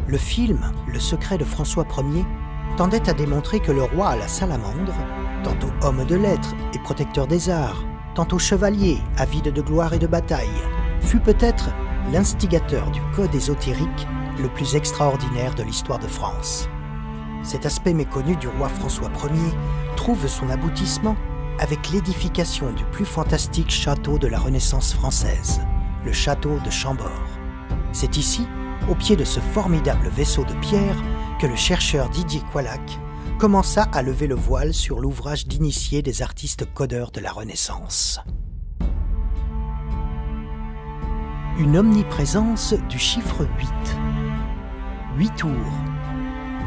Le film « Le secret de François Ier » tendait à démontrer que le roi à la salamandre, tantôt homme de lettres et protecteur des arts, tantôt chevalier, avide de gloire et de bataille, fut peut-être l'instigateur du code ésotérique le plus extraordinaire de l'histoire de France. Cet aspect méconnu du roi François Ier trouve son aboutissement avec l'édification du plus fantastique château de la Renaissance française, le château de Chambord. C'est ici, au pied de ce formidable vaisseau de pierre, que le chercheur Didier Qualac commença à lever le voile sur l'ouvrage d'initié des artistes codeurs de la Renaissance. Une omniprésence du chiffre 8. 8 tours,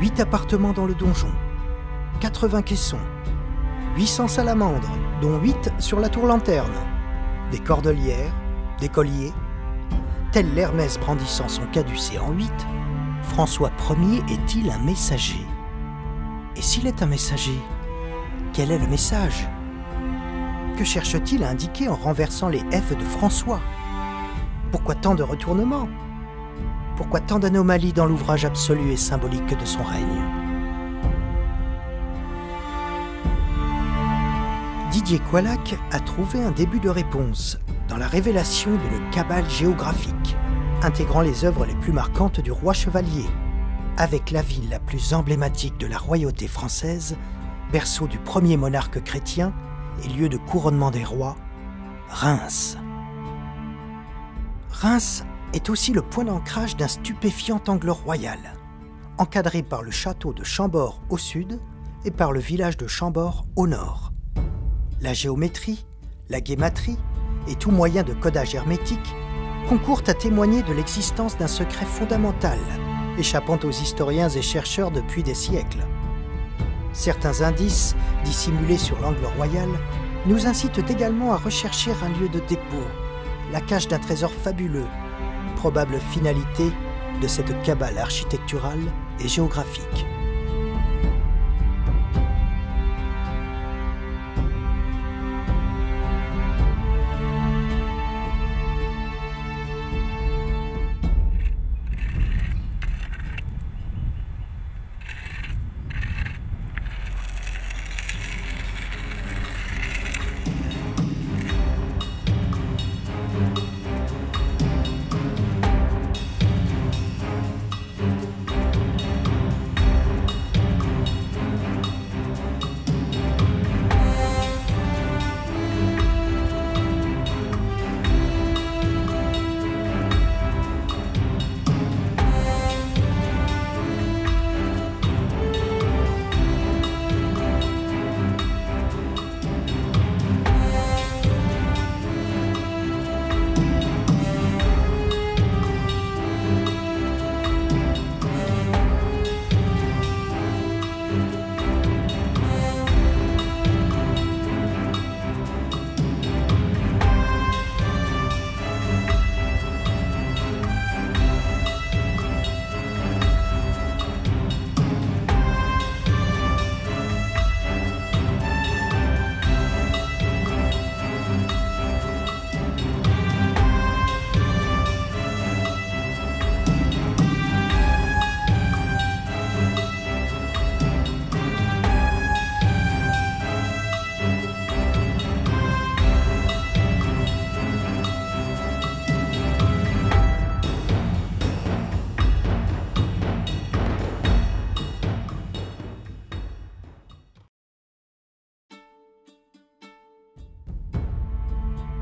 8 appartements dans le donjon, 80 caissons, 800 salamandres, dont 8 sur la tour lanterne, des cordelières, des colliers. Tel l'Hermès brandissant son caducée en 8, François Ier est-il un messager? Et s'il est un messager, quel est le message? Que cherche-t-il à indiquer en renversant les F de François? Pourquoi tant de retournements? Pourquoi tant d'anomalies dans l'ouvrage absolu et symbolique de son règne? Didier Qualac a trouvé un début de réponse dans la révélation d'une cabale géographique, intégrant les œuvres les plus marquantes du roi chevalier, avec la ville la plus emblématique de la royauté française, berceau du premier monarque chrétien et lieu de couronnement des rois, Reims. Reims est aussi le point d'ancrage d'un stupéfiant angle royal, encadré par le château de Chambord au sud et par le village de Chambord au nord. La géométrie, la guématrie et tout moyen de codage hermétique concourent à témoigner de l'existence d'un secret fondamental échappant aux historiens et chercheurs depuis des siècles. Certains indices, dissimulés sur l'angle royal, nous incitent également à rechercher un lieu de dépôt, la cache d'un trésor fabuleux, probable finalité de cette cabale architecturale et géographique.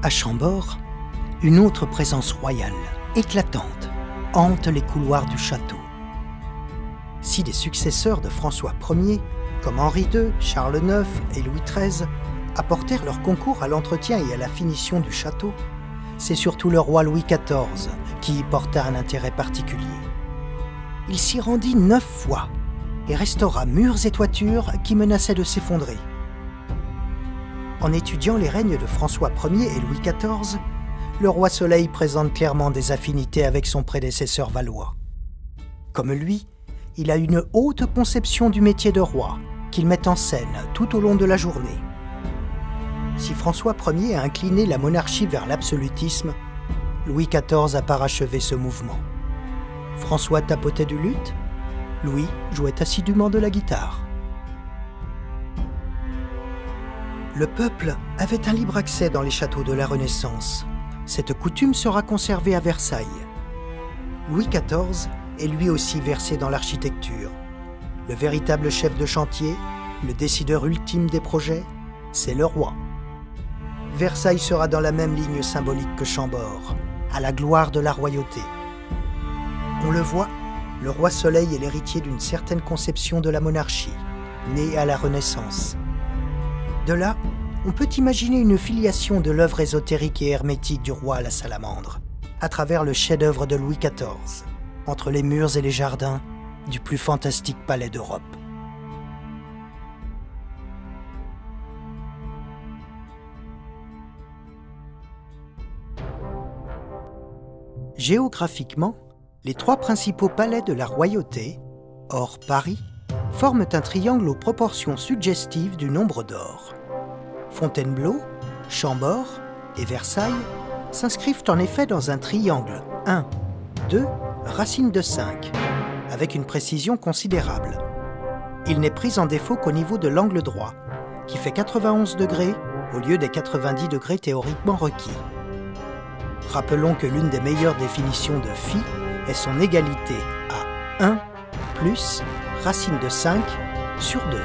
À Chambord, une autre présence royale, éclatante, hante les couloirs du château. Si des successeurs de François Ier, comme Henri II, Charles IX et Louis XIII, apportèrent leur concours à l'entretien et à la finition du château, c'est surtout le roi Louis XIV qui y porta un intérêt particulier. Il s'y rendit 9 fois et restaura murs et toitures qui menaçaient de s'effondrer. En étudiant les règnes de François Ier et Louis XIV, le roi Soleil présente clairement des affinités avec son prédécesseur Valois. Comme lui, il a une haute conception du métier de roi, qu'il met en scène tout au long de la journée. Si François Ier a incliné la monarchie vers l'absolutisme, Louis XIV a parachevé ce mouvement. François tapotait du luth, Louis jouait assidûment de la guitare. Le peuple avait un libre accès dans les châteaux de la Renaissance. Cette coutume sera conservée à Versailles. Louis XIV est lui aussi versé dans l'architecture. Le véritable chef de chantier, le décideur ultime des projets, c'est le roi. Versailles sera dans la même ligne symbolique que Chambord, à la gloire de la royauté. On le voit, le roi Soleil est l'héritier d'une certaine conception de la monarchie, née à la Renaissance. De là, on peut imaginer une filiation de l'œuvre ésotérique et hermétique du roi à la salamandre, à travers le chef-d'œuvre de Louis XIV, entre les murs et les jardins du plus fantastique palais d'Europe. Géographiquement, les trois principaux palais de la royauté, hors Paris, forment un triangle aux proportions suggestives du nombre d'or. Fontainebleau, Chambord et Versailles s'inscrivent en effet dans un triangle 1, 2, racine de 5, avec une précision considérable. Il n'est pris en défaut qu'au niveau de l'angle droit, qui fait 91 degrés au lieu des 90 degrés théoriquement requis. Rappelons que l'une des meilleures définitions de phi est son égalité à 1 plus racine de 5 sur 2.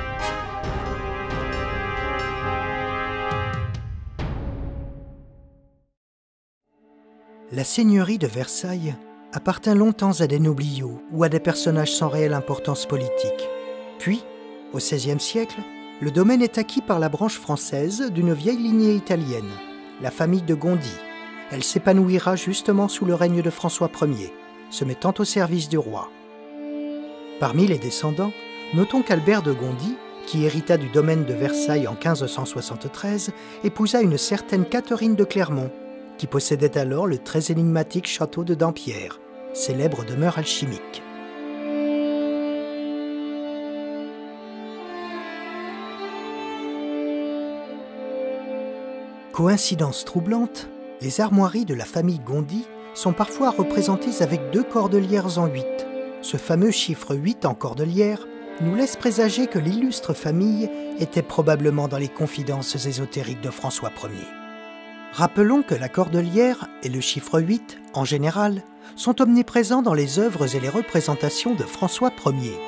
La seigneurie de Versailles appartint longtemps à des nobliaux ou à des personnages sans réelle importance politique. Puis, au XVIe siècle, le domaine est acquis par la branche française d'une vieille lignée italienne, la famille de Gondi. Elle s'épanouira justement sous le règne de François Ier, se mettant au service du roi. Parmi les descendants, notons qu'Albert de Gondi, qui hérita du domaine de Versailles en 1573, épousa une certaine Catherine de Clermont, qui possédait alors le très énigmatique château de Dampierre, célèbre demeure alchimique. Coïncidence troublante, les armoiries de la famille Gondi sont parfois représentées avec 2 cordelières en 8. Ce fameux chiffre 8 en cordelière nous laisse présager que l'illustre famille était probablement dans les confidences ésotériques de François Ier. Rappelons que la cordelière et le chiffre 8, en général, sont omniprésents dans les œuvres et les représentations de François Ier.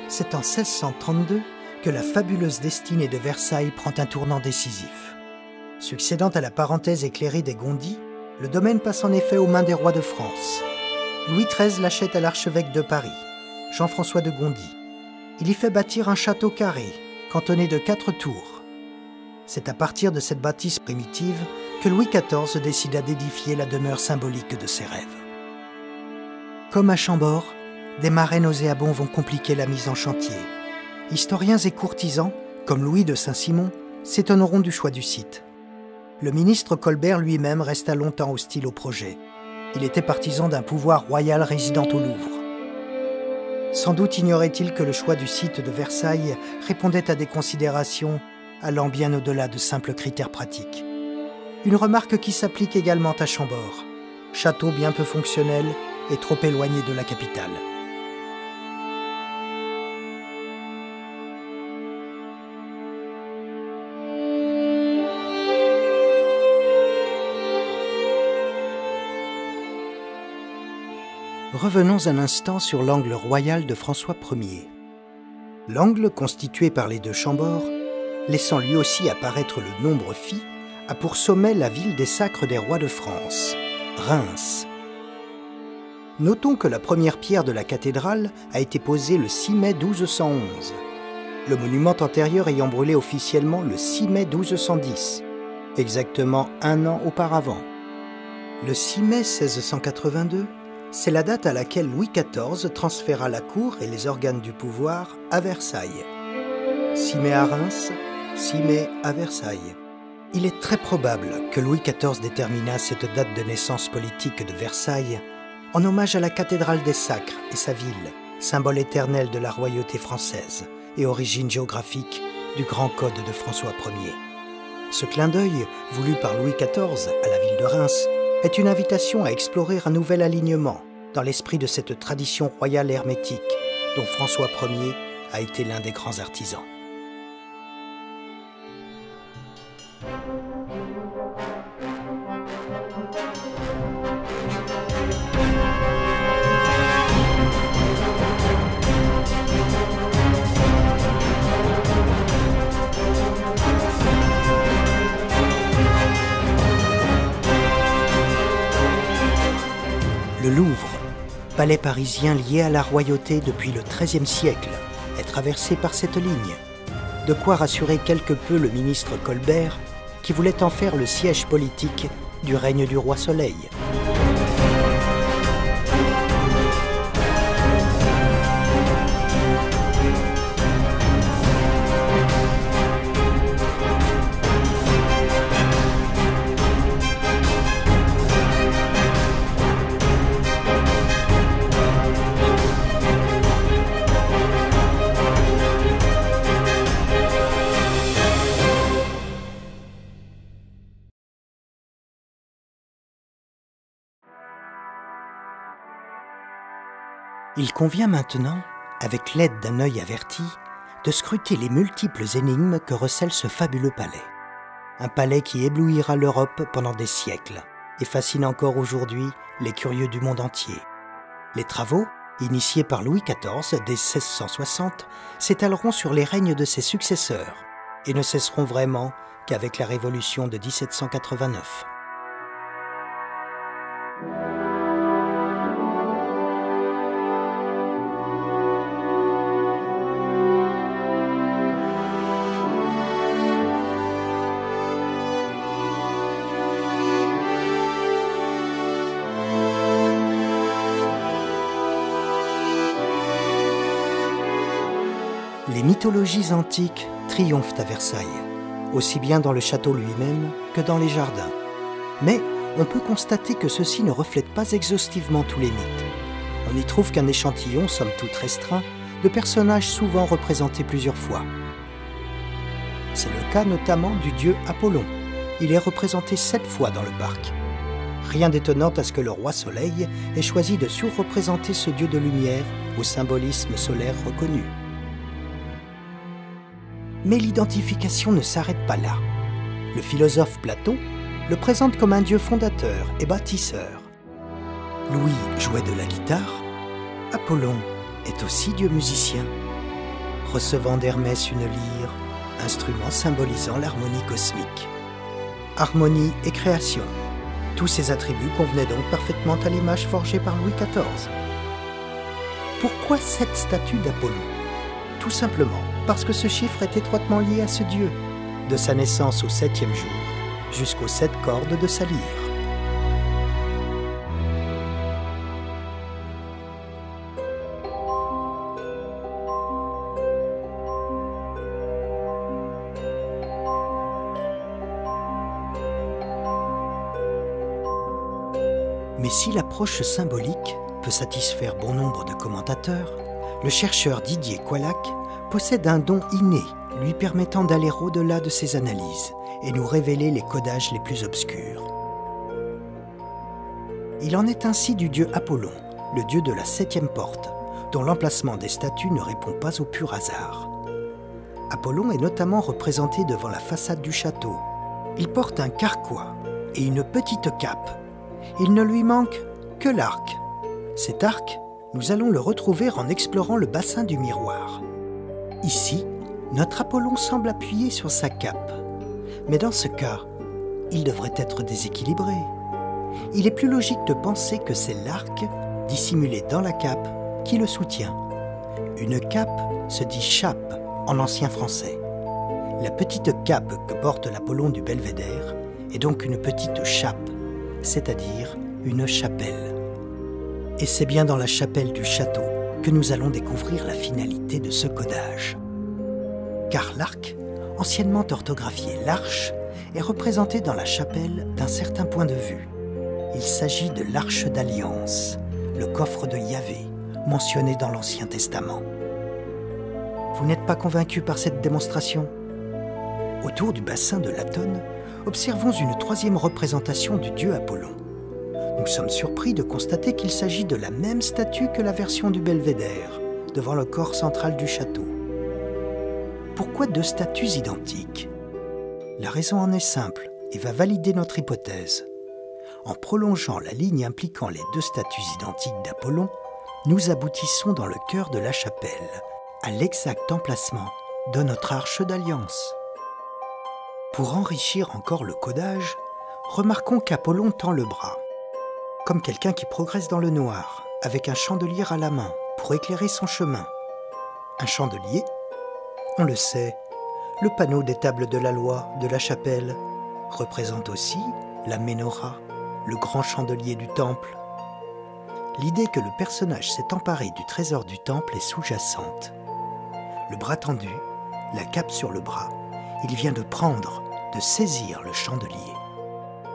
C'est en 1632 que la fabuleuse destinée de Versailles prend un tournant décisif. Succédant à la parenthèse éclairée des Gondi, le domaine passe en effet aux mains des rois de France. Louis XIII l'achète à l'archevêque de Paris, Jean-François de Gondi. Il y fait bâtir un château carré, cantonné de 4 tours. C'est à partir de cette bâtisse primitive que Louis XIV décida d'édifier la demeure symbolique de ses rêves. Comme à Chambord, des marais nauséabonds vont compliquer la mise en chantier. Historiens et courtisans, comme Louis de Saint-Simon, s'étonneront du choix du site. Le ministre Colbert lui-même resta longtemps hostile au projet. Il était partisan d'un pouvoir royal résidant au Louvre. Sans doute ignorait-il que le choix du site de Versailles répondait à des considérations allant bien au-delà de simples critères pratiques. Une remarque qui s'applique également à Chambord, château bien peu fonctionnel et trop éloigné de la capitale. Revenons un instant sur l'angle royal de François Ier. L'angle constitué par les 2 Chambords, laissant lui aussi apparaître le nombre phi, a pour sommet la ville des sacres des rois de France, Reims. Notons que la première pierre de la cathédrale a été posée le 6 mai 1211, le monument antérieur ayant brûlé officiellement le 6 mai 1210, exactement 1 an auparavant. Le 6 mai 1682, c'est la date à laquelle Louis XIV transféra la cour et les organes du pouvoir à Versailles. 6 mai à Reims, 6 mai à Versailles. Il est très probable que Louis XIV détermina cette date de naissance politique de Versailles en hommage à la cathédrale des Sacres et sa ville, symbole éternel de la royauté française et origine géographique du grand code de François Ier. Ce clin d'œil, voulu par Louis XIV à la ville de Reims, est une invitation à explorer un nouvel alignement dans l'esprit de cette tradition royale hermétique dont François Ier a été l'un des grands artisans. Le Louvre, palais parisien lié à la royauté depuis le XIIIe siècle, est traversé par cette ligne. De quoi rassurer quelque peu le ministre Colbert, qui voulait en faire le siège politique du règne du roi Soleil. Il convient maintenant, avec l'aide d'un œil averti, de scruter les multiples énigmes que recèle ce fabuleux palais. Un palais qui éblouira l'Europe pendant des siècles et fascine encore aujourd'hui les curieux du monde entier. Les travaux, initiés par Louis XIV dès 1660, s'étaleront sur les règnes de ses successeurs et ne cesseront vraiment qu'avec la Révolution de 1789. Les mythologies antiques triomphent à Versailles, aussi bien dans le château lui-même que dans les jardins. Mais on peut constater que ceux-ci ne reflètent pas exhaustivement tous les mythes. On n'y trouve qu'un échantillon, somme toute restreint, de personnages souvent représentés plusieurs fois. C'est le cas notamment du dieu Apollon. Il est représenté 7 fois dans le parc. Rien d'étonnant à ce que le roi Soleil ait choisi de surreprésenter ce dieu de lumière au symbolisme solaire reconnu. Mais l'identification ne s'arrête pas là. Le philosophe Platon le présente comme un dieu fondateur et bâtisseur. Louis jouait de la guitare, Apollon est aussi dieu musicien, recevant d'Hermès une lyre, instrument symbolisant l'harmonie cosmique. Harmonie et création, tous ces attributs convenaient donc parfaitement à l'image forgée par Louis XIV. Pourquoi cette statue d'Apollon ? Tout simplement parce que ce chiffre est étroitement lié à ce dieu, de sa naissance au 7e jour jusqu'aux 7 cordes de sa lyre. Mais si l'approche symbolique peut satisfaire bon nombre de commentateurs, le chercheur Didier Coillac possède un don inné lui permettant d'aller au-delà de ses analyses et nous révéler les codages les plus obscurs. Il en est ainsi du dieu Apollon, le dieu de la 7e porte, dont l'emplacement des statues ne répond pas au pur hasard. Apollon est notamment représenté devant la façade du château. Il porte un carquois et une petite cape. Il ne lui manque que l'arc. Cet arc, nous allons le retrouver en explorant le bassin du miroir. Ici, notre Apollon semble appuyé sur sa cape. Mais dans ce cas, il devrait être déséquilibré. Il est plus logique de penser que c'est l'arc, dissimulé dans la cape, qui le soutient. Une cape se dit chape en ancien français. La petite cape que porte l'Apollon du Belvédère est donc une petite chape, c'est-à-dire une chapelle. Et c'est bien dans la chapelle du château que nous allons découvrir la finalité de ce codage. Car l'arc, anciennement orthographié l'arche, est représenté dans la chapelle d'un certain point de vue. Il s'agit de l'arche d'alliance, le coffre de Yahvé, mentionné dans l'Ancien Testament. Vous n'êtes pas convaincu par cette démonstration ? Autour du bassin de Latone, observons une troisième représentation du dieu Apollon. Nous sommes surpris de constater qu'il s'agit de la même statue que la version du belvédère, devant le corps central du château. Pourquoi deux statues identiques? La raison en est simple et va valider notre hypothèse. En prolongeant la ligne impliquant les deux statues identiques d'Apollon, nous aboutissons dans le cœur de la chapelle, à l'exact emplacement de notre arche d'alliance. Pour enrichir encore le codage, remarquons qu'Apollon tend le bras, comme quelqu'un qui progresse dans le noir, avec un chandelier à la main pour éclairer son chemin. Un chandelier? On le sait, le panneau des tables de la loi de la chapelle représente aussi la ménorah, le grand chandelier du temple. L'idée que le personnage s'est emparé du trésor du temple est sous-jacente. Le bras tendu, la cape sur le bras, il vient de prendre, de saisir le chandelier.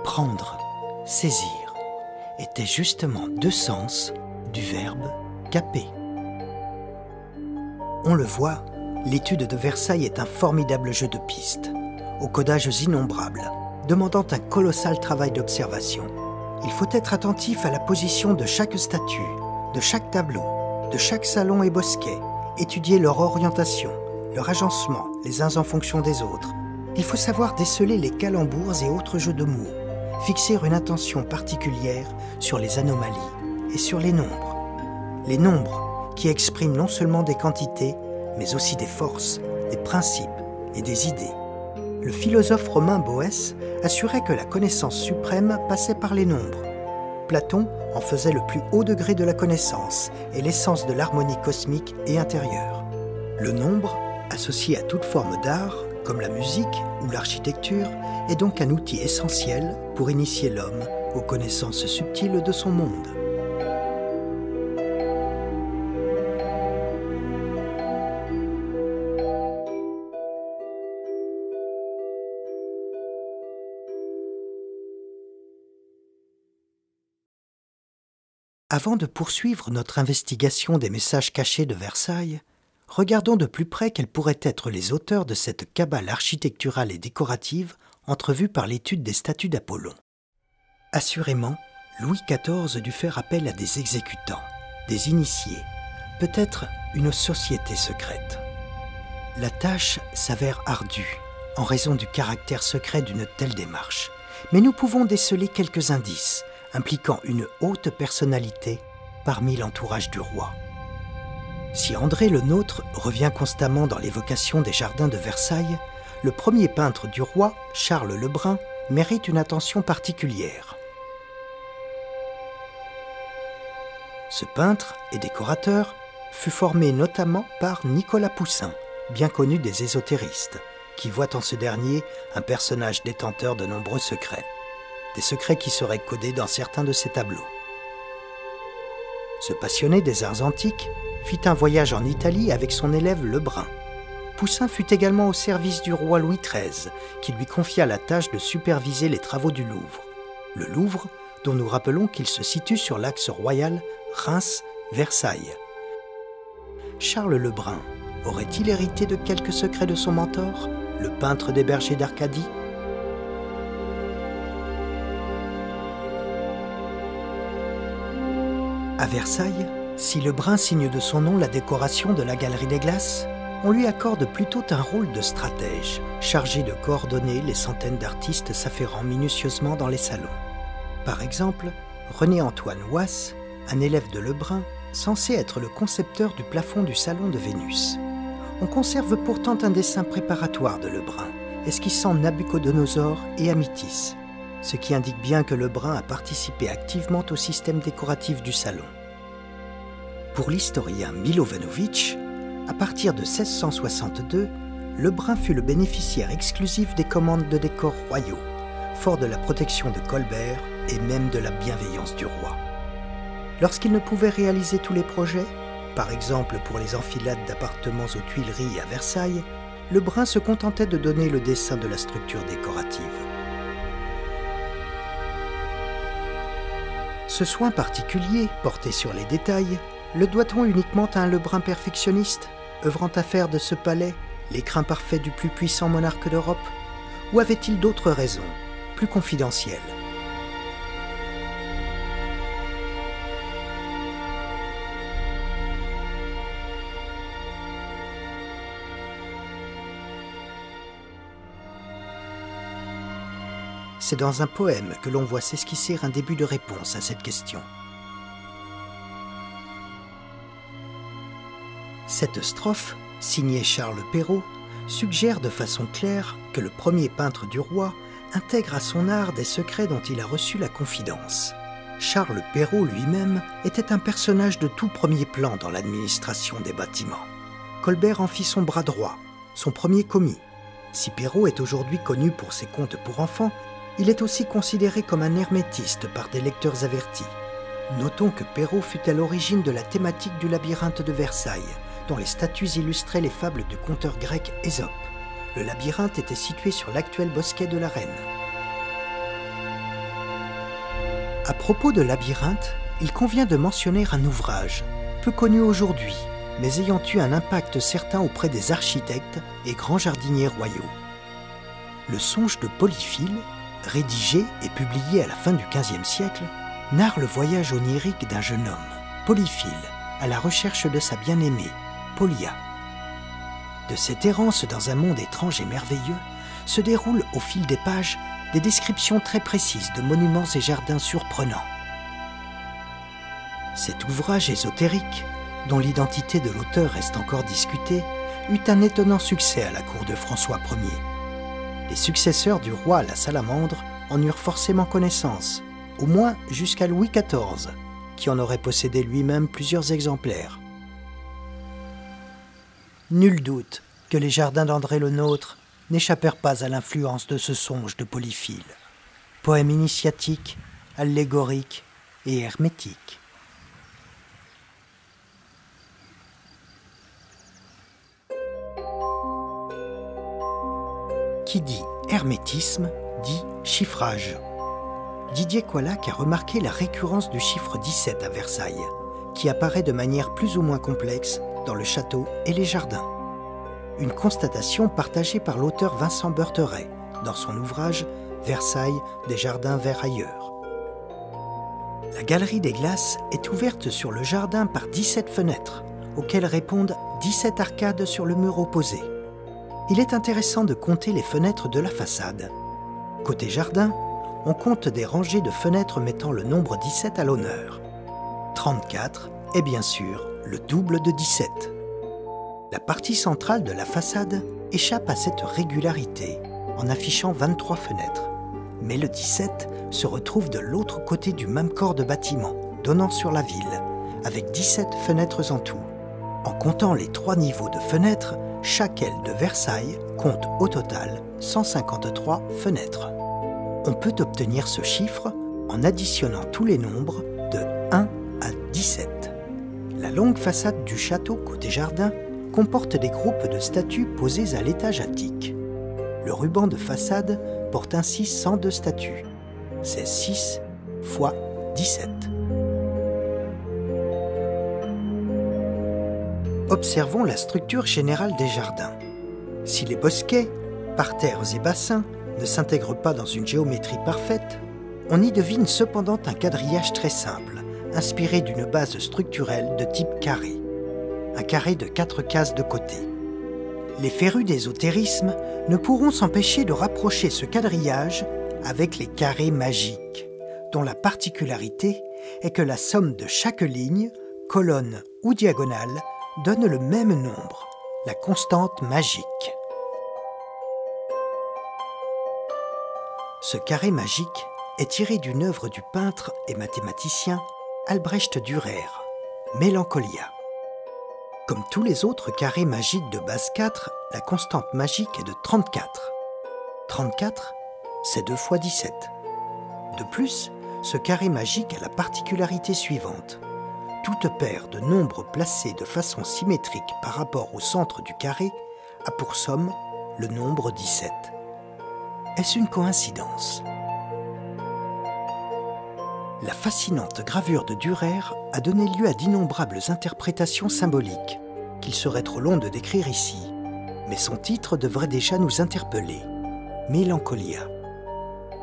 Prendre, saisir, étaient justement deux sens du verbe caper. On le voit, l'étude de Versailles est un formidable jeu de pistes, aux codages innombrables, demandant un colossal travail d'observation. Il faut être attentif à la position de chaque statue, de chaque tableau, de chaque salon et bosquet, étudier leur orientation, leur agencement, les uns en fonction des autres. Il faut savoir déceler les calembours et autres jeux de mots, fixer une attention particulière sur les anomalies et sur les nombres. Les nombres qui expriment non seulement des quantités, mais aussi des forces, des principes et des idées. Le philosophe romain Boès assurait que la connaissance suprême passait par les nombres. Platon en faisait le plus haut degré de la connaissance et l'essence de l'harmonie cosmique et intérieure. Le nombre, associé à toute forme d'art, comme la musique ou l'architecture, est donc un outil essentiel pour initier l'homme aux connaissances subtiles de son monde. Avant de poursuivre notre investigation des messages cachés de Versailles, regardons de plus près quels pourraient être les auteurs de cette cabale architecturale et décorative entrevue par l'étude des statues d'Apollon. Assurément, Louis XIV dut faire appel à des exécutants, des initiés, peut-être une société secrète. La tâche s'avère ardue, en raison du caractère secret d'une telle démarche, mais nous pouvons déceler quelques indices impliquant une haute personnalité parmi l'entourage du roi. Si André le Nôtre revient constamment dans l'évocation des jardins de Versailles, le premier peintre du roi, Charles le Brun, mérite une attention particulière. Ce peintre et décorateur fut formé notamment par Nicolas Poussin, bien connu des ésotéristes, qui voient en ce dernier un personnage détenteur de nombreux secrets. Des secrets qui seraient codés dans certains de ses tableaux. Ce passionné des arts antiques fit un voyage en Italie avec son élève Lebrun. Poussin fut également au service du roi Louis XIII, qui lui confia la tâche de superviser les travaux du Louvre. Le Louvre, dont nous rappelons qu'il se situe sur l'axe royal Reims-Versailles. Charles Lebrun aurait-il hérité de quelques secrets de son mentor, le peintre des bergers d'Arcadie? À Versailles, si Lebrun signe de son nom la décoration de la Galerie des Glaces, on lui accorde plutôt un rôle de stratège, chargé de coordonner les centaines d'artistes s'affairant minutieusement dans les salons. Par exemple, René-Antoine Wass, un élève de Lebrun, censé être le concepteur du plafond du salon de Vénus. On conserve pourtant un dessin préparatoire de Lebrun, esquissant Nabuchodonosor et Amitis, ce qui indique bien que Lebrun a participé activement au système décoratif du salon. Pour l'historien Milovanovic, à partir de 1662, Lebrun fut le bénéficiaire exclusif des commandes de décors royaux, fort de la protection de Colbert et même de la bienveillance du roi. Lorsqu'il ne pouvait réaliser tous les projets, par exemple pour les enfilades d'appartements aux Tuileries et à Versailles, Lebrun se contentait de donner le dessin de la structure décorative. Ce soin particulier, porté sur les détails, le doit-on uniquement à un Lebrun perfectionniste, œuvrant à faire de ce palais l'écrin parfait du plus puissant monarque d'Europe, Ou avait-il d'autres raisons, plus confidentielles? C'est dans un poème que l'on voit s'esquisser un début de réponse à cette question. Cette strophe, signée Charles Perrault, suggère de façon claire que le premier peintre du roi intègre à son art des secrets dont il a reçu la confidence. Charles Perrault lui-même était un personnage de tout premier plan dans l'administration des bâtiments. Colbert en fit son bras droit, son premier commis. Si Perrault est aujourd'hui connu pour ses contes pour enfants, il est aussi considéré comme un hermétiste par des lecteurs avertis. Notons que Perrault fut à l'origine de la thématique du labyrinthe de Versailles, dont les statues illustraient les fables du conteur grec Ésope. Le labyrinthe était situé sur l'actuel bosquet de la Reine. À propos de labyrinthe, il convient de mentionner un ouvrage, peu connu aujourd'hui, mais ayant eu un impact certain auprès des architectes et grands jardiniers royaux. Le Songe de Polyphile, rédigé et publié à la fin du XVe siècle, narre le voyage onirique d'un jeune homme, Polyphile, à la recherche de sa bien-aimée, Polia. De cette errance dans un monde étrange et merveilleux se déroulent au fil des pages des descriptions très précises de monuments et jardins surprenants. Cet ouvrage ésotérique, dont l'identité de l'auteur reste encore discutée, eut un étonnant succès à la cour de François Ier. Les successeurs du roi à la salamandre en eurent forcément connaissance, au moins jusqu'à Louis XIV, qui en aurait possédé lui-même plusieurs exemplaires. Nul doute que les jardins d'André Le Nôtre n'échappèrent pas à l'influence de ce songe de Polyphile. Poème initiatique, allégorique et hermétique. Qui dit hermétisme dit chiffrage. Didier Coillac a remarqué la récurrence du chiffre 17 à Versailles, qui apparaît de manière plus ou moins complexe dans le château et les jardins. Une constatation partagée par l'auteur Vincent Beurteret dans son ouvrage « Versailles, des jardins vers ailleurs ». La galerie des glaces est ouverte sur le jardin par 17 fenêtres, auxquelles répondent 17 arcades sur le mur opposé. Il est intéressant de compter les fenêtres de la façade. Côté jardin, on compte des rangées de fenêtres mettant le nombre 17 à l'honneur. 34 est bien sûr le double de 17. La partie centrale de la façade échappe à cette régularité en affichant 23 fenêtres. Mais le 17 se retrouve de l'autre côté du même corps de bâtiment, donnant sur la ville, avec 17 fenêtres en tout. En comptant les 3 niveaux de fenêtres, chaque aile de Versailles compte au total 153 fenêtres. On peut obtenir ce chiffre en additionnant tous les nombres de 1 à 17. La longue façade du château côté jardin comporte des groupes de statues posées à l'étage attique. Le ruban de façade porte ainsi 102 statues. C'est 6 fois 17. Observons la structure générale des jardins. Si les bosquets, parterres et bassins ne s'intègrent pas dans une géométrie parfaite, on y devine cependant un quadrillage très simple, inspiré d'une base structurelle de type carré. Un carré de 4 cases de côté. Les férus d'ésotérisme ne pourront s'empêcher de rapprocher ce quadrillage avec les carrés magiques, dont la particularité est que la somme de chaque ligne, colonne ou diagonale, donne le même nombre, la constante magique. Ce carré magique est tiré d'une œuvre du peintre et mathématicien Albrecht Dürer, Mélancolia. Comme tous les autres carrés magiques de base 4, la constante magique est de 34. 34, c'est 2 fois 17. De plus, ce carré magique a la particularité suivante. Toute paire de nombres placés de façon symétrique par rapport au centre du carré a pour somme le nombre 17. Est-ce une coïncidence? La fascinante gravure de Dürer a donné lieu à d'innombrables interprétations symboliques, qu'il serait trop long de décrire ici, mais son titre devrait déjà nous interpeller. Mélancolia.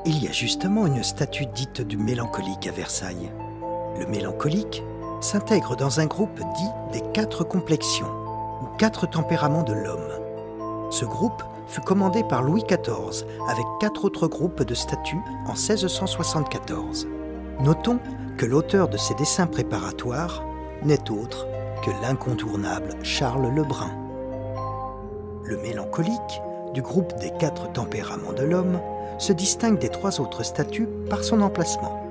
Il y a justement une statue dite du mélancolique à Versailles. Le mélancolique s'intègre dans un groupe dit des 4 complexions, ou 4 tempéraments de l'homme. Ce groupe fut commandé par Louis XIV avec 4 autres groupes de statues en 1674. Notons que l'auteur de ces dessins préparatoires n'est autre que l'incontournable Charles Le Brun. Le mélancolique, du groupe des 4 tempéraments de l'homme, se distingue des 3 autres statues par son emplacement,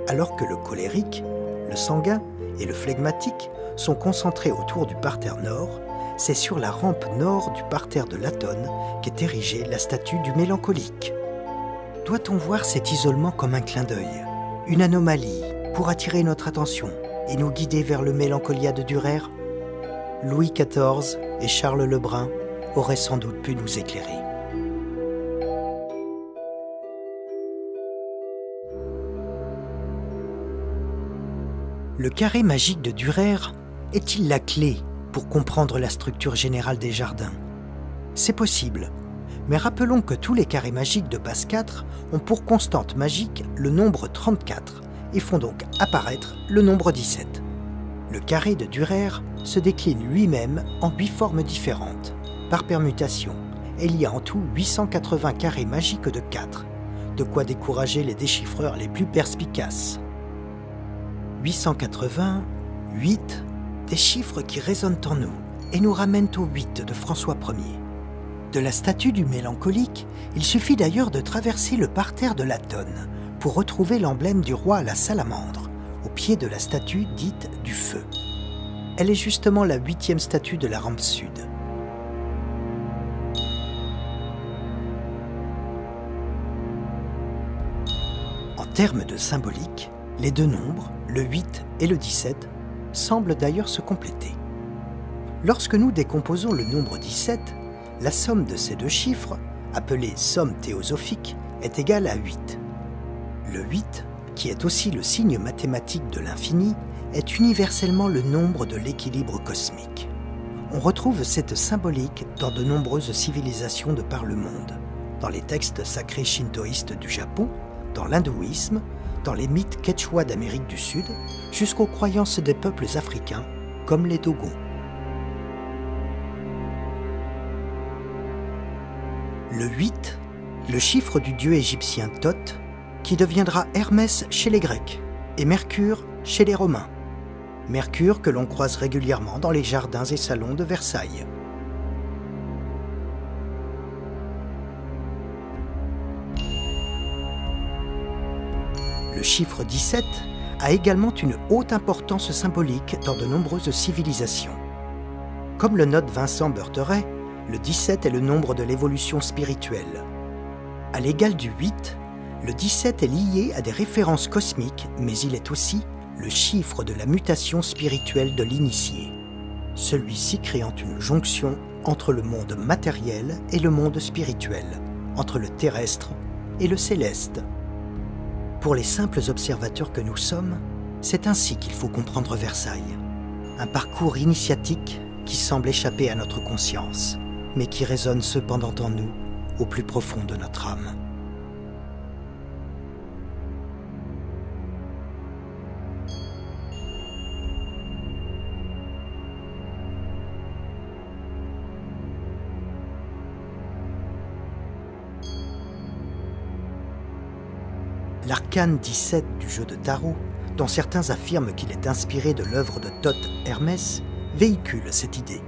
alors que le colérique, le sanguin et le flegmatique sont concentrés autour du parterre nord. C'est sur la rampe nord du parterre de Latone qu'est érigée la statue du mélancolique. Doit-on voir cet isolement comme un clin d'œil, une anomalie pour attirer notre attention et nous guider vers le Mélancolia de Dürer? Louis XIV et Charles Le Brun auraient sans doute pu nous éclairer. Le carré magique de Dürer est-il la clé pour comprendre la structure générale des jardins? C'est possible, mais rappelons que tous les carrés magiques de base 4 ont pour constante magique le nombre 34 et font donc apparaître le nombre 17. Le carré de Dürer se décline lui-même en 8 formes différentes, par permutation, et il y a en tout 880 carrés magiques de 4, de quoi décourager les déchiffreurs les plus perspicaces. 880, 8, des chiffres qui résonnent en nous et nous ramènent au 8 de François Ier. De la statue du mélancolique, il suffit d'ailleurs de traverser le parterre de Latone pour retrouver l'emblème du roi à la salamandre, au pied de la statue dite du feu. Elle est justement la 8e statue de la rampe sud. En termes de symbolique, les 2 nombres, le 8 et le 17, semblent d'ailleurs se compléter. Lorsque nous décomposons le nombre 17, la somme de ces 2 chiffres, appelée somme théosophique, est égale à 8. Le 8, qui est aussi le signe mathématique de l'infini, est universellement le nombre de l'équilibre cosmique. On retrouve cette symbolique dans de nombreuses civilisations de par le monde, dans les textes sacrés shintoïstes du Japon, dans l'hindouisme, dans les mythes quechua d'Amérique du Sud, jusqu'aux croyances des peuples africains, comme les Dogons. Le 8, le chiffre du dieu égyptien Thoth, qui deviendra Hermès chez les Grecs et Mercure chez les Romains. Mercure que l'on croise régulièrement dans les jardins et salons de Versailles. Le chiffre 17 a également une haute importance symbolique dans de nombreuses civilisations. Comme le note Vincent Bertheret, le 17 est le nombre de l'évolution spirituelle. À l'égal du 8, le 17 est lié à des références cosmiques, mais il est aussi le chiffre de la mutation spirituelle de l'initié, celui-ci créant une jonction entre le monde matériel et le monde spirituel, entre le terrestre et le céleste. Pour les simples observateurs que nous sommes, c'est ainsi qu'il faut comprendre Versailles. Un parcours initiatique qui semble échapper à notre conscience, mais qui résonne cependant en nous, au plus profond de notre âme. L'arcane 17 du jeu de tarot, dont certains affirment qu'il est inspiré de l'œuvre de Thoth Hermès, véhicule cette idée.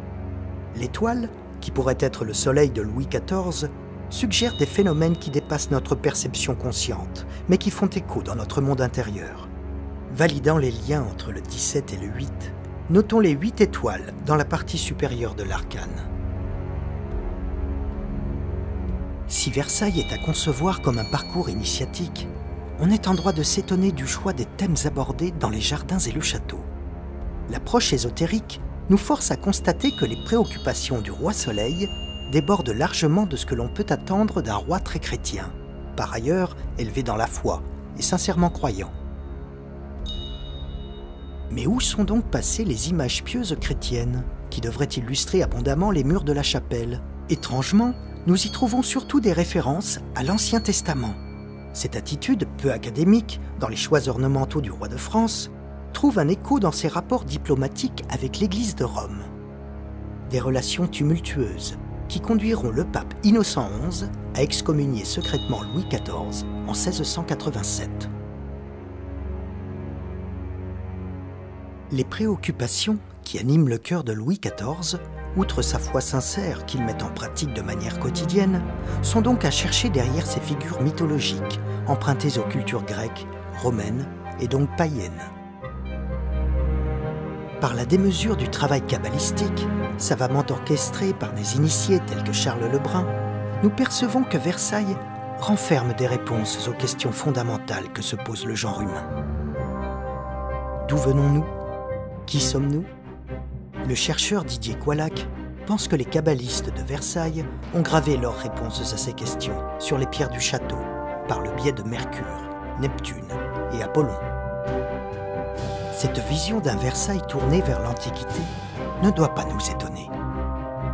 L'étoile, qui pourrait être le soleil de Louis XIV, suggère des phénomènes qui dépassent notre perception consciente, mais qui font écho dans notre monde intérieur. Validant les liens entre le 17 et le 8, notons les 8 étoiles dans la partie supérieure de l'arcane. Si Versailles est à concevoir comme un parcours initiatique, on est en droit de s'étonner du choix des thèmes abordés dans les jardins et le château. L'approche ésotérique nous force à constater que les préoccupations du roi Soleil débordent largement de ce que l'on peut attendre d'un roi très chrétien, par ailleurs élevé dans la foi et sincèrement croyant. Mais où sont donc passées les images pieuses chrétiennes qui devraient illustrer abondamment les murs de la chapelle? Étrangement, nous y trouvons surtout des références à l'Ancien Testament. Cette attitude, peu académique, dans les choix ornementaux du roi de France, trouve un écho dans ses rapports diplomatiques avec l'Église de Rome. Des relations tumultueuses qui conduiront le pape Innocent XI à excommunier secrètement Louis XIV en 1687. Les préoccupations qui animent le cœur de Louis XIV, outre sa foi sincère qu'il met en pratique de manière quotidienne, sont donc à chercher derrière ces figures mythologiques, empruntées aux cultures grecques, romaines et donc païennes. Par la démesure du travail kabbalistique, savamment orchestré par des initiés tels que Charles Le Brun, nous percevons que Versailles renferme des réponses aux questions fondamentales que se pose le genre humain. D'où venons-nous ? Qui sommes-nous ? Le chercheur Didier Coillac pense que les kabbalistes de Versailles ont gravé leurs réponses à ces questions sur les pierres du château, par le biais de Mercure, Neptune et Apollon. Cette vision d'un Versailles tourné vers l'Antiquité ne doit pas nous étonner.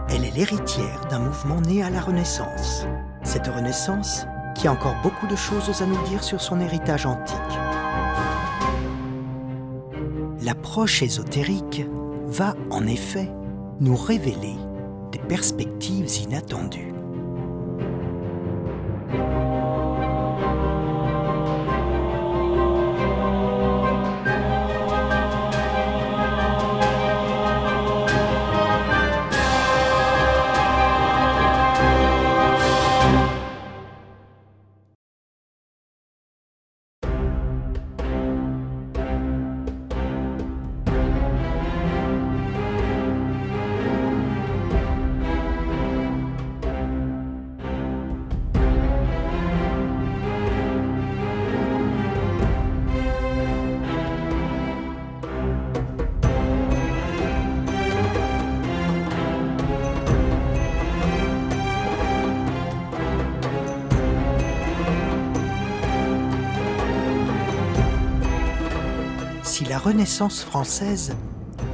Elle est l'héritière d'un mouvement né à la Renaissance. Cette Renaissance qui a encore beaucoup de choses à nous dire sur son héritage antique. L'approche ésotérique va, en effet, nous révéler des perspectives inattendues. Si la Renaissance française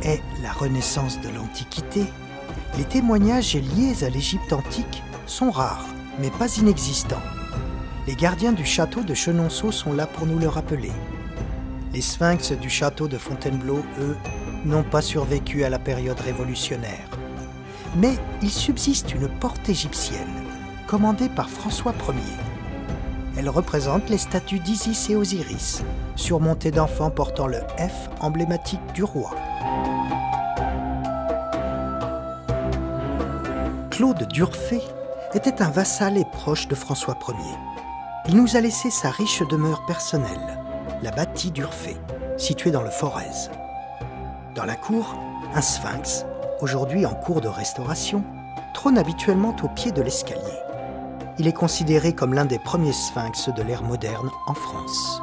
est la Renaissance de l'Antiquité, les témoignages liés à l'Égypte antique sont rares, mais pas inexistants. Les gardiens du château de Chenonceau sont là pour nous le rappeler. Les sphinx du château de Fontainebleau, eux, n'ont pas survécu à la période révolutionnaire. Mais il subsiste une porte égyptienne, commandée par François Ier. Elle représente les statues d'Isis et Osiris, surmontées d'enfants portant le F emblématique du roi. Claude d'Urfé était un vassal et proche de François Ier. Il nous a laissé sa riche demeure personnelle, la bâtie d'Urfé, située dans le Forez. Dans la cour, un sphinx, aujourd'hui en cours de restauration, trône habituellement au pied de l'escalier. Il est considéré comme l'un des premiers sphinx de l'ère moderne en France.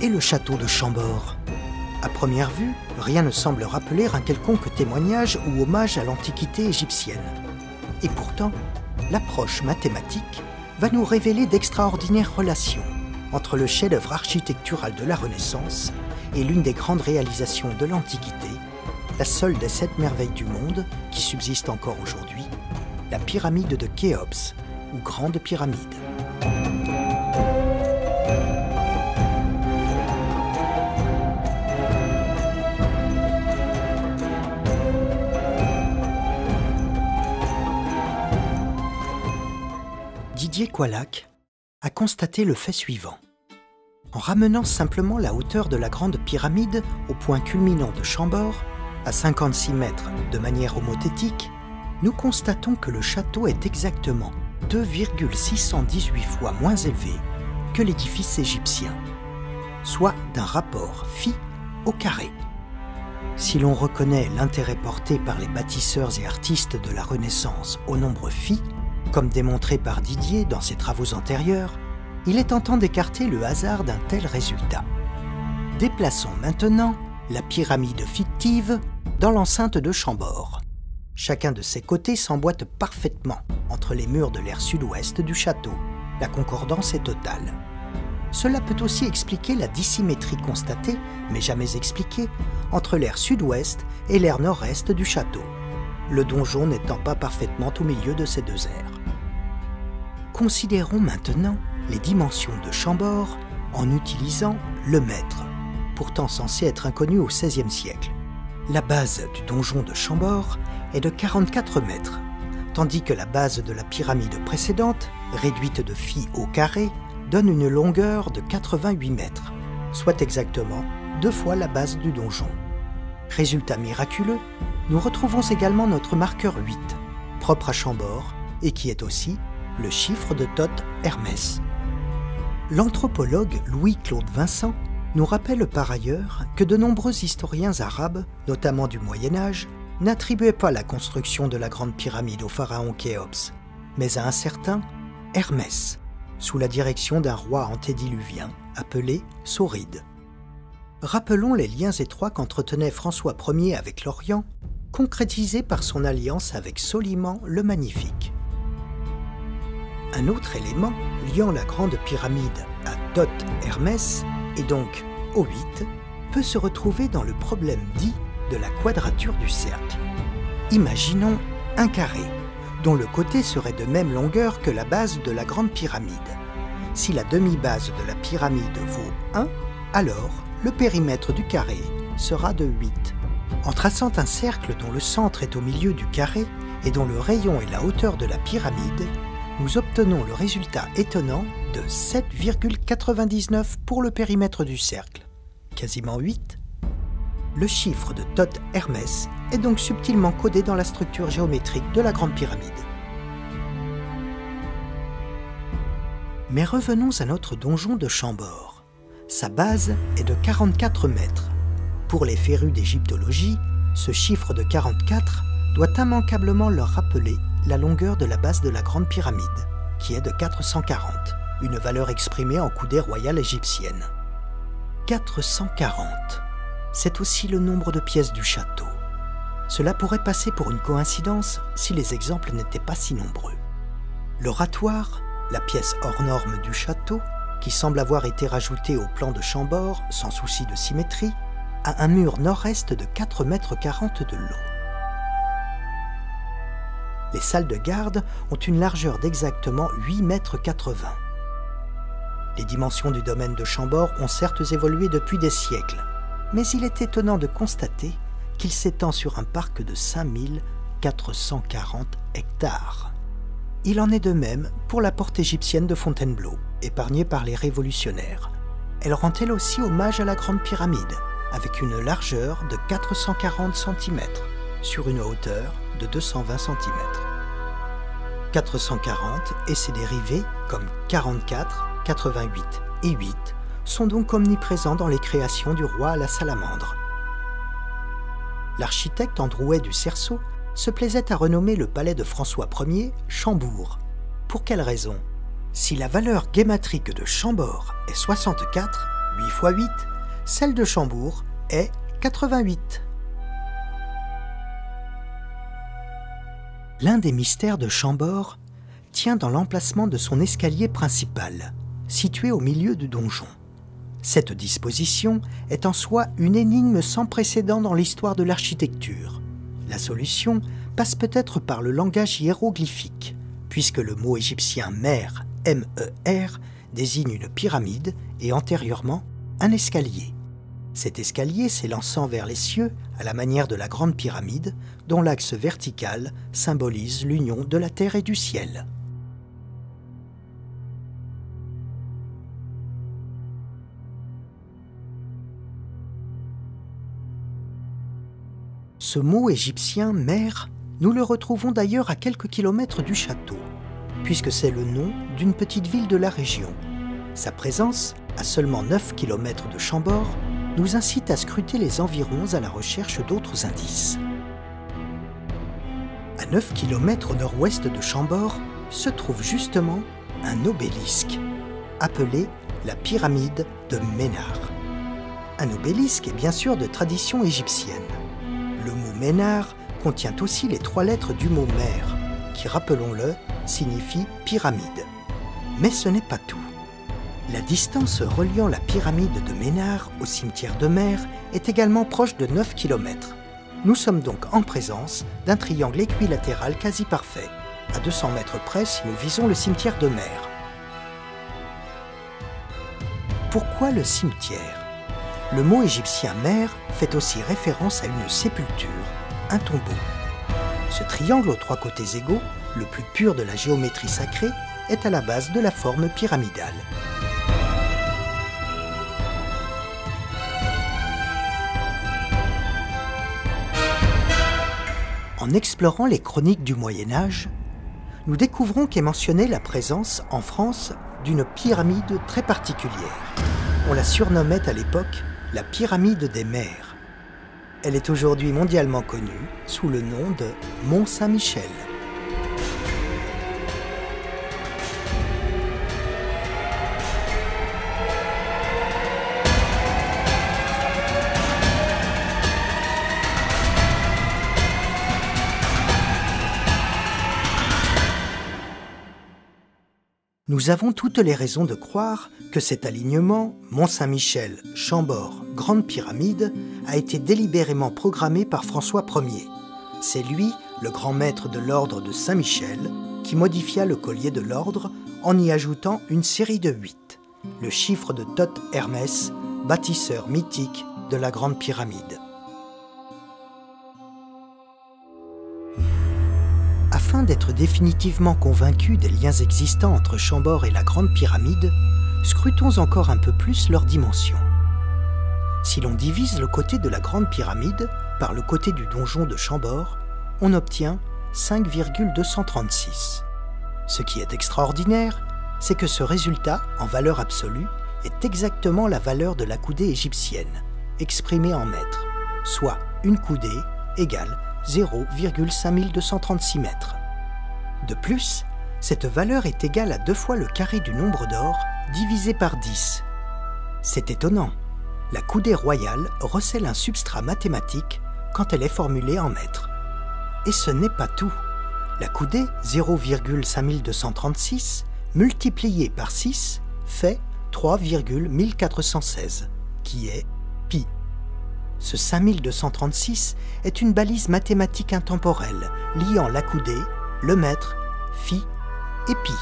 Et le château de Chambord ? À première vue, rien ne semble rappeler un quelconque témoignage ou hommage à l'Antiquité égyptienne. Et pourtant, l'approche mathématique va nous révéler d'extraordinaires relations entre le chef-d'œuvre architectural de la Renaissance et l'une des grandes réalisations de l'Antiquité, la seule des 7 merveilles du monde qui subsiste encore aujourd'hui, la pyramide de Khéops, ou Grande Pyramide. Didier Coillac a constaté le fait suivant. En ramenant simplement la hauteur de la Grande Pyramide au point culminant de Chambord, à 56 mètres de manière homothétique, nous constatons que le château est exactement 2,618 fois moins élevé que l'édifice égyptien, soit d'un rapport π au carré. Si l'on reconnaît l'intérêt porté par les bâtisseurs et artistes de la Renaissance au nombre π, comme démontré par Didier dans ses travaux antérieurs, il est tentant d'écarter le hasard d'un tel résultat. Déplaçons maintenant la pyramide fictive dans l'enceinte de Chambord. Chacun de ses côtés s'emboîte parfaitement entre les murs de l'aire sud-ouest du château. La concordance est totale. Cela peut aussi expliquer la dissymétrie constatée, mais jamais expliquée, entre l'aire sud-ouest et l'aire nord-est du château. le donjon n'étant pas parfaitement au milieu de ces deux aires. Considérons maintenant les dimensions de Chambord en utilisant le mètre, pourtant censé être inconnu au XVIe siècle. La base du donjon de Chambord est de 44 mètres, tandis que la base de la pyramide précédente, réduite de phi au carré, donne une longueur de 88 mètres, soit exactement 2 fois la base du donjon. Résultat miraculeux, nous retrouvons également notre marqueur 8, propre à Chambord, et qui est aussi le chiffre de Thoth Hermès. L'anthropologue Louis-Claude Vincent nous rappelle par ailleurs que de nombreux historiens arabes, notamment du Moyen-Âge, n'attribuaient pas la construction de la Grande Pyramide au pharaon Khéops, mais à un certain Hermès, sous la direction d'un roi antédiluvien appelé Sauride. Rappelons les liens étroits qu'entretenait François Ier avec l'Orient, concrétisés par son alliance avec Soliman le Magnifique. Un autre élément liant la Grande Pyramide à Thoth Hermès, et donc au 8, peut se retrouver dans le problème dit de la quadrature du cercle. Imaginons un carré, dont le côté serait de même longueur que la base de la Grande Pyramide. Si la demi-base de la pyramide vaut 1, alors le périmètre du carré sera de 8. En traçant un cercle dont le centre est au milieu du carré et dont le rayon est la hauteur de la pyramide, nous obtenons le résultat étonnant de 7,99 pour le périmètre du cercle, quasiment 8. Le chiffre de Thoth Hermès est donc subtilement codé dans la structure géométrique de la Grande Pyramide. Mais revenons à notre donjon de Chambord. Sa base est de 44 mètres. Pour les férus d'égyptologie, ce chiffre de 44 doit immanquablement leur rappeler la longueur de la base de la Grande Pyramide, qui est de 440, une valeur exprimée en coudée royale égyptienne. 440, c'est aussi le nombre de pièces du château. Cela pourrait passer pour une coïncidence si les exemples n'étaient pas si nombreux. L'oratoire, la pièce hors norme du château, qui semble avoir été rajoutée au plan de Chambord sans souci de symétrie, a un mur nord-est de 4,40 mètres de long. Les salles de garde ont une largeur d'exactement 8,80 mètres. Les dimensions du domaine de Chambord ont certes évolué depuis des siècles, mais il est étonnant de constater qu'il s'étend sur un parc de 5440 hectares. Il en est de même pour la porte égyptienne de Fontainebleau, épargnée par les révolutionnaires. Elle rend elle aussi hommage à la Grande Pyramide, avec une largeur de 440 cm sur une hauteur de 220 cm. 440 et ses dérivés, comme 44, 88 et 8, sont donc omniprésents dans les créations du roi à la salamandre. L'architecte Androuet du Cerceau se plaisait à renommer le palais de François Ier Chambourg. Pour quelle raison? Si la valeur guématrique de Chambord est 64, 8 x 8, celle de Chambourg est 88. L'un des mystères de Chambord tient dans l'emplacement de son escalier principal, situé au milieu du donjon. Cette disposition est en soi une énigme sans précédent dans l'histoire de l'architecture. La solution passe peut-être par le langage hiéroglyphique, puisque le mot égyptien mer, M-E-R, désigne une pyramide et antérieurement un escalier. Cet escalier s'élançant vers les cieux à la manière de la Grande Pyramide, dont l'axe vertical symbolise l'union de la terre et du ciel. Ce mot égyptien mer, nous le retrouvons d'ailleurs à quelques kilomètres du château, puisque c'est le nom d'une petite ville de la région. Sa présence, à seulement 9 km de Chambord, nous incite à scruter les environs à la recherche d'autres indices. À 9 km au nord-ouest de Chambord se trouve justement un obélisque, appelé la pyramide de Ménare. Un obélisque est bien sûr de tradition égyptienne. Le mot Ménare contient aussi les 3 lettres du mot mer, qui, rappelons-le, signifie pyramide. Mais ce n'est pas tout. La distance reliant la pyramide de Ménare au cimetière de Mer est également proche de 9 km. Nous sommes donc en présence d'un triangle équilatéral quasi parfait, à 200 mètres près si nous visons le cimetière de Mers. Pourquoi le cimetière? Le mot égyptien Mers fait aussi référence à une sépulture, un tombeau. Ce triangle aux 3 côtés égaux, le plus pur de la géométrie sacrée, est à la base de la forme pyramidale. En explorant les chroniques du Moyen-Âge, nous découvrons qu'est mentionnée la présence, en France, d'une pyramide très particulière. On la surnommait à l'époque la pyramide des Mers. Elle est aujourd'hui mondialement connue sous le nom de Mont-Saint-Michel. Nous avons toutes les raisons de croire que cet alignement, Mont-Saint-Michel, Chambord, Grande Pyramide, a été délibérément programmé par François Ier. C'est lui, le grand maître de l'ordre de Saint-Michel, qui modifia le collier de l'ordre en y ajoutant une série de 8, le chiffre de Thoth Hermès, bâtisseur mythique de la Grande Pyramide. Afin d'être définitivement convaincus des liens existants entre Chambord et la Grande Pyramide, scrutons encore un peu plus leurs dimensions. Si l'on divise le côté de la Grande Pyramide par le côté du donjon de Chambord, on obtient 5,236. Ce qui est extraordinaire, c'est que ce résultat, en valeur absolue, est exactement la valeur de la coudée égyptienne, exprimée en mètres, soit une coudée égale 0,5236 mètres. De plus, cette valeur est égale à 2 fois le carré du nombre d'or divisé par 10. C'est étonnant. La coudée royale recèle un substrat mathématique quand elle est formulée en mètres. Et ce n'est pas tout. La coudée 0,5236 multipliée par 6 fait 3,1416, qui est pi. Ce 5236 est une balise mathématique intemporelle liant la coudée, le mètre, phi et pi.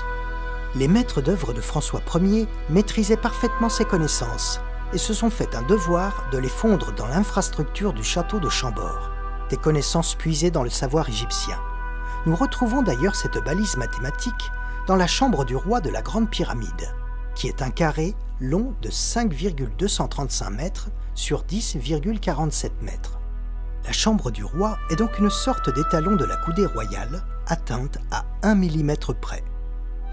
Les maîtres d'œuvre de François Ier maîtrisaient parfaitement ces connaissances et se sont fait un devoir de les fondre dans l'infrastructure du château de Chambord, des connaissances puisées dans le savoir égyptien. Nous retrouvons d'ailleurs cette balise mathématique dans la chambre du roi de la Grande Pyramide, qui est un carré long de 5,235 mètres sur 10,47 mètres. La chambre du roi est donc une sorte d'étalon de la coudée royale, atteinte à 1 mm près.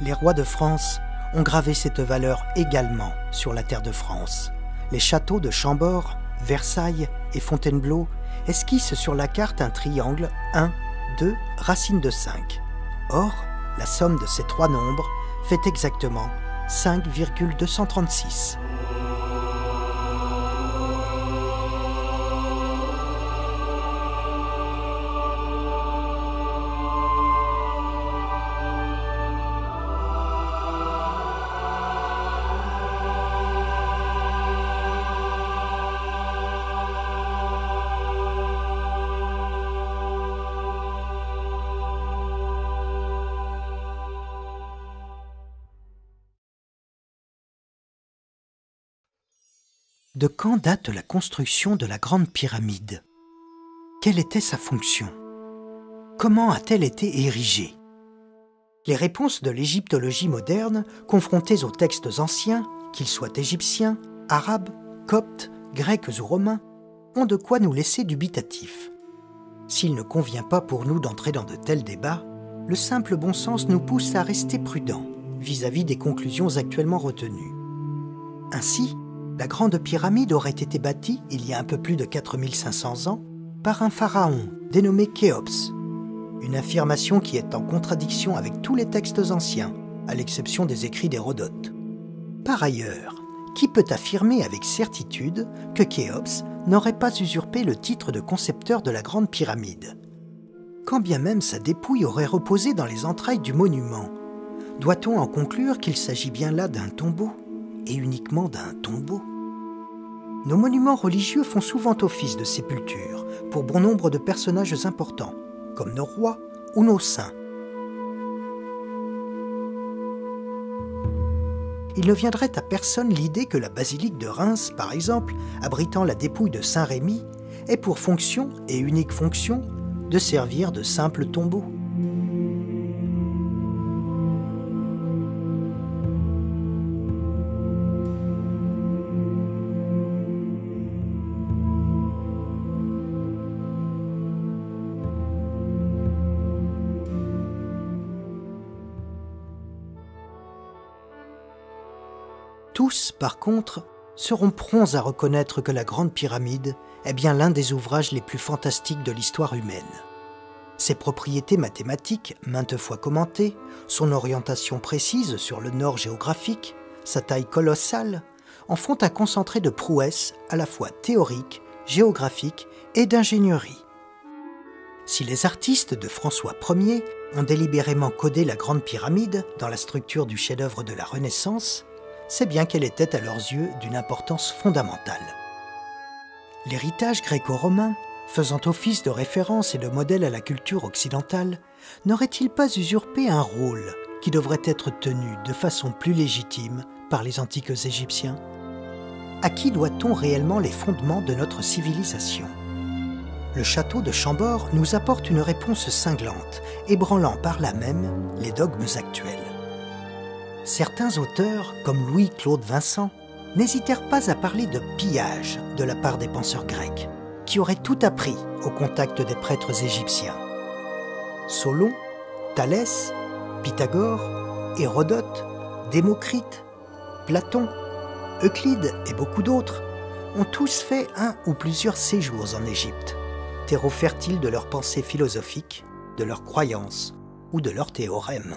Les rois de France ont gravé cette valeur également sur la terre de France. Les châteaux de Chambord, Versailles et Fontainebleau esquissent sur la carte un triangle 1, 2, racine de 5. Or, la somme de ces 3 nombres fait exactement 5,236. De quand date la construction de la Grande Pyramide? Quelle était sa fonction? Comment a-t-elle été érigée? Les réponses de l'égyptologie moderne, confrontées aux textes anciens, qu'ils soient égyptiens, arabes, coptes, grecs ou romains, ont de quoi nous laisser dubitatifs. S'il ne convient pas pour nous d'entrer dans de tels débats, le simple bon sens nous pousse à rester prudents vis-à-vis des conclusions actuellement retenues. Ainsi, la Grande Pyramide aurait été bâtie, il y a un peu plus de 4500 ans, par un pharaon dénommé Khéops, une affirmation qui est en contradiction avec tous les textes anciens, à l'exception des écrits d'Hérodote. Par ailleurs, qui peut affirmer avec certitude que Khéops n'aurait pas usurpé le titre de concepteur de la Grande Pyramide? Quand bien même sa dépouille aurait reposé dans les entrailles du monument, doit-on en conclure qu'il s'agit bien là d'un tombeau, et uniquement d'un tombeau? Nos monuments religieux font souvent office de sépulture pour bon nombre de personnages importants, comme nos rois ou nos saints. Il ne viendrait à personne l'idée que la basilique de Reims, par exemple, abritant la dépouille de Saint Rémy, ait pour fonction, et unique fonction, de servir de simple tombeau. Tous, par contre, seront prompts à reconnaître que la Grande Pyramide est bien l'un des ouvrages les plus fantastiques de l'histoire humaine. Ses propriétés mathématiques, maintes fois commentées, son orientation précise sur le nord géographique, sa taille colossale, en font un concentré de prouesses à la fois théoriques, géographiques et d'ingénierie. Si les artistes de François Ier ont délibérément codé la Grande Pyramide dans la structure du chef-d'œuvre de la Renaissance, c'est bien qu'elle était à leurs yeux d'une importance fondamentale. L'héritage gréco-romain, faisant office de référence et de modèle à la culture occidentale, n'aurait-il pas usurpé un rôle qui devrait être tenu de façon plus légitime par les antiques Égyptiens? À qui doit-on réellement les fondements de notre civilisation? Le château de Chambord nous apporte une réponse cinglante, ébranlant par là même les dogmes actuels. Certains auteurs, comme Louis-Claude Vincent, n'hésitèrent pas à parler de pillage de la part des penseurs grecs, qui auraient tout appris au contact des prêtres égyptiens. Solon, Thalès, Pythagore, Hérodote, Démocrite, Platon, Euclide et beaucoup d'autres ont tous fait un ou plusieurs séjours en Égypte, terreau fertile de leurs pensées philosophiques, de leurs croyances ou de leurs théorèmes.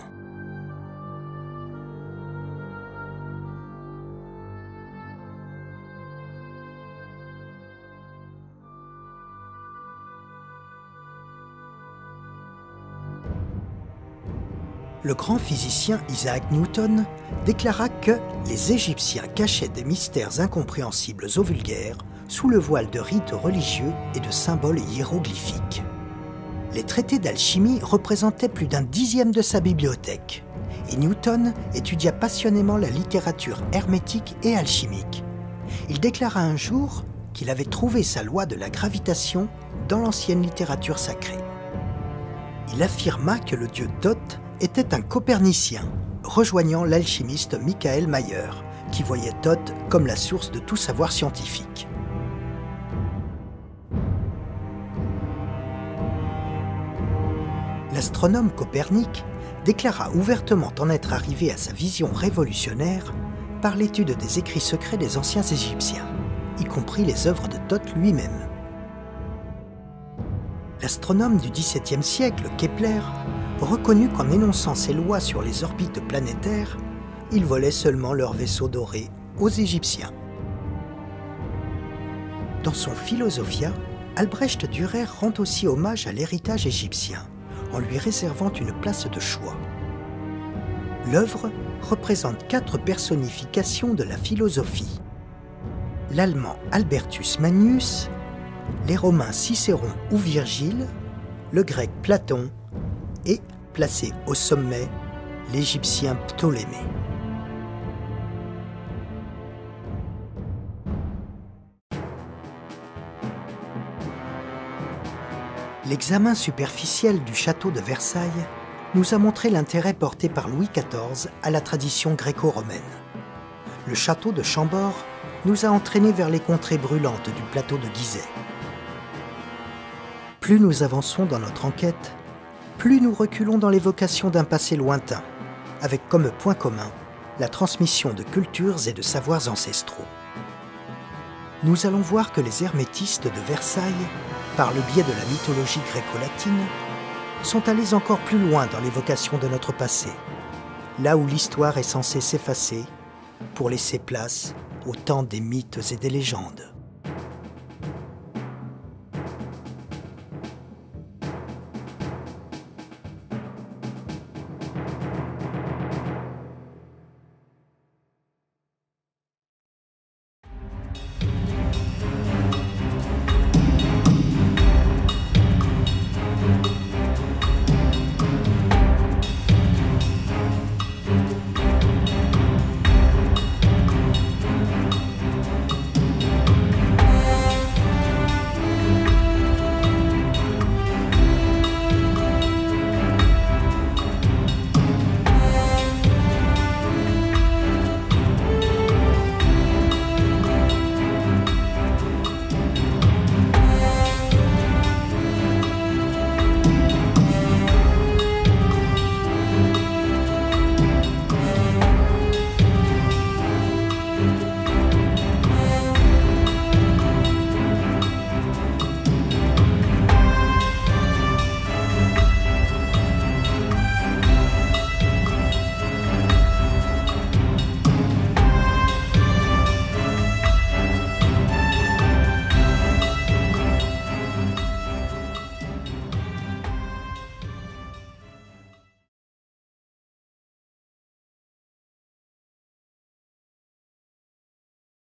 Le grand physicien Isaac Newton déclara que les Égyptiens cachaient des mystères incompréhensibles aux vulgaires sous le voile de rites religieux et de symboles hiéroglyphiques. Les traités d'alchimie représentaient plus d'un dixième de sa bibliothèque, et Newton étudia passionnément la littérature hermétique et alchimique. Il déclara un jour qu'il avait trouvé sa loi de la gravitation dans l'ancienne littérature sacrée. Il affirma que le dieu Thoth était un copernicien, rejoignant l'alchimiste Michael Mayer, qui voyait Thoth comme la source de tout savoir scientifique. L'astronome Copernic déclara ouvertement en être arrivé à sa vision révolutionnaire par l'étude des écrits secrets des anciens Égyptiens, y compris les œuvres de Thoth lui-même. L'astronome du XVIIe siècle, Kepler, reconnut qu'en énonçant ses lois sur les orbites planétaires, il volait seulement leur vaisseau doré aux Égyptiens. Dans son Philosophia, Albrecht Dürer rend aussi hommage à l'héritage égyptien, en lui réservant une place de choix. L'œuvre représente 4 personnifications de la philosophie. L'Allemand Albertus Magnus, les Romains Cicéron ou Virgile, le Grec Platon, et, placé au sommet, l'Égyptien Ptolémée. L'examen superficiel du château de Versailles nous a montré l'intérêt porté par Louis XIV à la tradition gréco-romaine. Le château de Chambord nous a entraînés vers les contrées brûlantes du plateau de Gizeh. Plus nous avançons dans notre enquête, plus nous reculons dans l'évocation d'un passé lointain, avec comme point commun la transmission de cultures et de savoirs ancestraux. Nous allons voir que les hermétistes de Versailles, par le biais de la mythologie gréco-latine, sont allés encore plus loin dans l'évocation de notre passé, là où l'histoire est censée s'effacer pour laisser place au temps des mythes et des légendes.